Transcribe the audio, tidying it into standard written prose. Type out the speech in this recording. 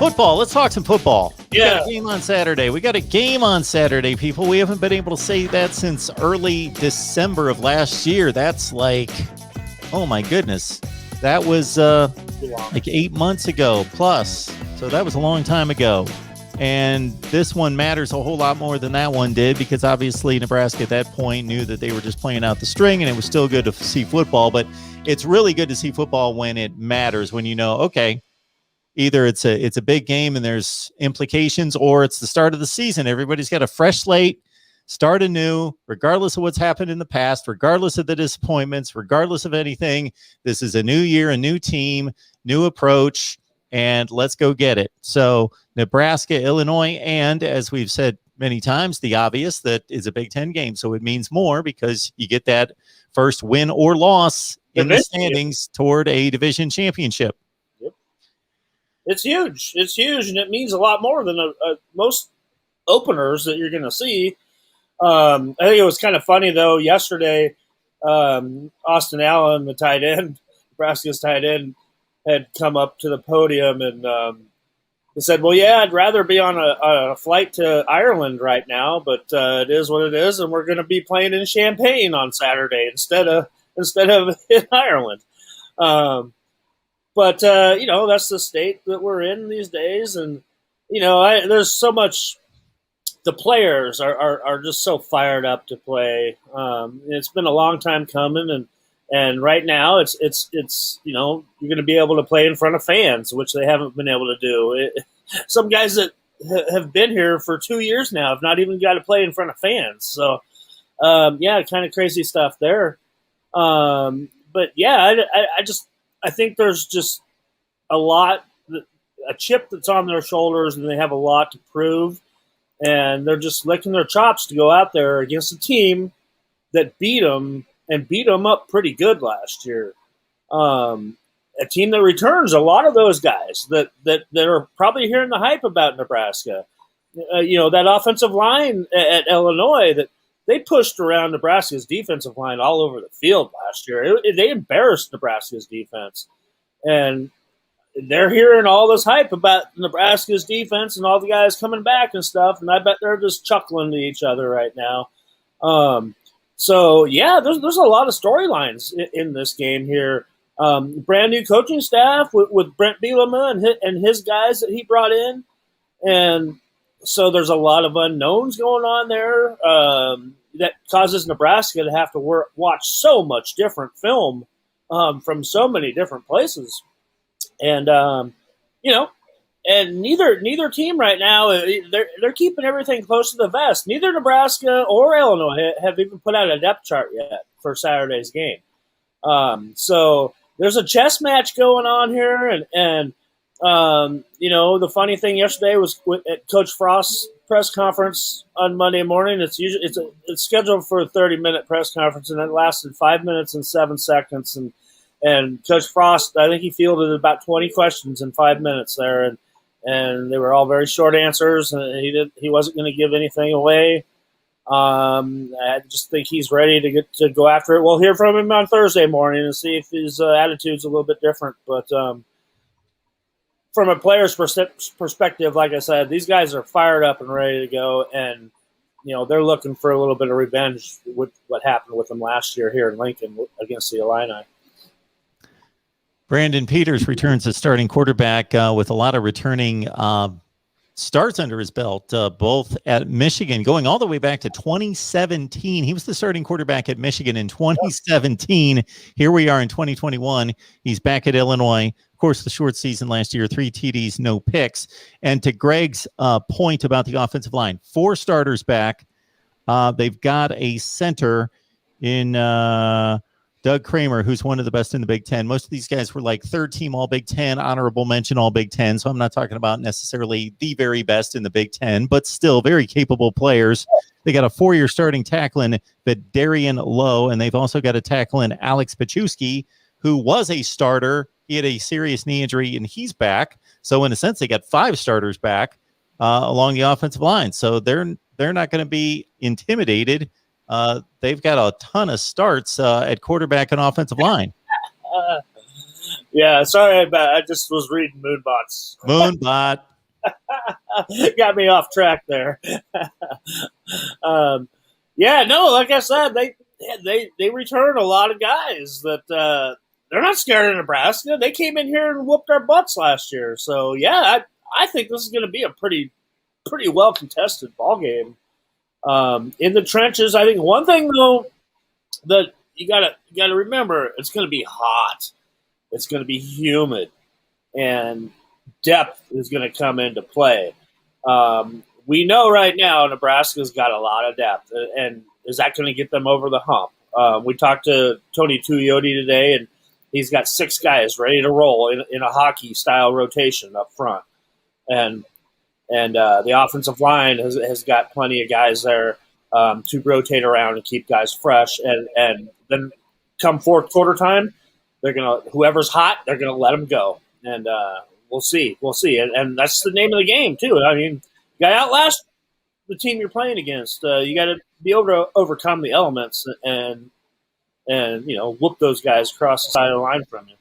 Football. Let's talk some football. We Yeah. got a game on Saturday. People. We haven't been able to say that since early December of last year. That's like, oh my goodness. That was like 8 months ago plus. So that was a long time ago. And this one matters a whole lot more than that one did, because obviously Nebraska at that point knew that they were just playing out the string, and it was still good to see football. But it's really good to see football when it matters, when you know, okay, either it's a big game and there's implications, or it's the start of the season. Everybody's got a fresh slate, start anew, regardless of what's happened in the past, regardless of the disappointments, regardless of anything. This is a new year, a new team, new approach, and let's go get it. So Nebraska, Illinois, and as we've said many times, the obvious, that is a Big Ten game. So it means more because you get that first win or loss in the standings toward a division championship. It's huge. It's huge, and it means a lot more than most openers that you're going to see. I think it was kind of funny, though, yesterday, Austin Allen, the tight end, Nebraska's tight end, had come up to the podium and he said, well, yeah, I'd rather be on a flight to Ireland right now, but it is what it is, and we're going to be playing in Champaign on Saturday instead of in Ireland. But that's the state that we're in these days. And, there's so much. The players are just so fired up to play. It's been a long time coming. And right now it's you're going to be able to play in front of fans, which they haven't been able to do. Some guys that have been here for 2 years now have not even got to play in front of fans. So, kind of crazy stuff there. But, yeah, I think there's just a chip that's on their shoulders, and they have a lot to prove. And they're just licking their chops to go out there against a team that beat them up pretty good last year. A team that returns a lot of those guys that are probably hearing the hype about Nebraska. That offensive line at Illinois, that they pushed around Nebraska's defensive line all over the field last year. They embarrassed Nebraska's defense. And they're hearing all this hype about Nebraska's defense and all the guys coming back and stuff, and I bet they're just chuckling to each other right now. So, yeah, there's a lot of storylines in this game here. Brand new coaching staff with Brent Bielema and his guys that he brought in. And so there's a lot of unknowns going on there that causes Nebraska to have to watch so much different film from so many different places. And, and neither team right now, they're keeping everything close to the vest. Neither Nebraska or Illinois have even put out a depth chart yet for Saturday's game. So there's a chess match going on here. And the funny thing yesterday was at Coach Frost's press conference on Monday morning. It's scheduled for a 30-minute press conference, and it lasted 5 minutes and 7 seconds. And Coach Frost, I think he fielded about 20 questions in 5 minutes there, and they were all very short answers. And he wasn't going to give anything away. I just think he's ready to go after it. We'll hear from him on Thursday morning and see if his attitude's a little bit different. But from a player's perspective, like I said, these guys are fired up and ready to go, and they're looking for a little bit of revenge with what happened with them last year here in Lincoln against the Illini. Brandon Peters returns as starting quarterback with a lot of returning starts under his belt, both at Michigan, going all the way back to 2017. He was the starting quarterback at Michigan in 2017. Here we are in 2021. He's back at Illinois. Of course, the short season last year, 3 TDs, no picks. And to Greg's point about the offensive line, 4 starters back. They've got a center in Doug Kramer, who's one of the best in the Big Ten. Most of these guys were like third team All Big Ten, honorable mention All Big Ten. So I'm not talking about necessarily the very best in the Big Ten, but still very capable players. They got a 4-year starting tackle in Darian Lowe, and they've also got a tackle in Alex Paczewski, who was a starter. He had a serious knee injury, and he's back. So in a sense, they got 5 starters back along the offensive line. So they're not going to be intimidated. They've got a ton of starts at quarterback and offensive line. Yeah, sorry about I just was reading Moonbot's. Moonbot. Got me off track there. Yeah, no, like I said, they return a lot of guys that they're not scared of Nebraska. They came in here and whooped our butts last year. So yeah, I think this is going to be a pretty well contested ball game. In the trenches, I think one thing though that you gotta remember, it's going to be hot. It's going to be humid, and depth is going to come into play. We know right now Nebraska's got a lot of depth, and is that going to get them over the hump? We talked to Tony Tuioti today, and he's got 6 guys ready to roll in a hockey style rotation up front, and the offensive line has got plenty of guys there to rotate around and keep guys fresh, and then come fourth quarter time, whoever's hot, they're gonna let them go, and we'll see, and that's the name of the game too. I mean, you got to outlast the team you're playing against. You got to be able to overcome the elements and whoop those guys across the side of the line from you.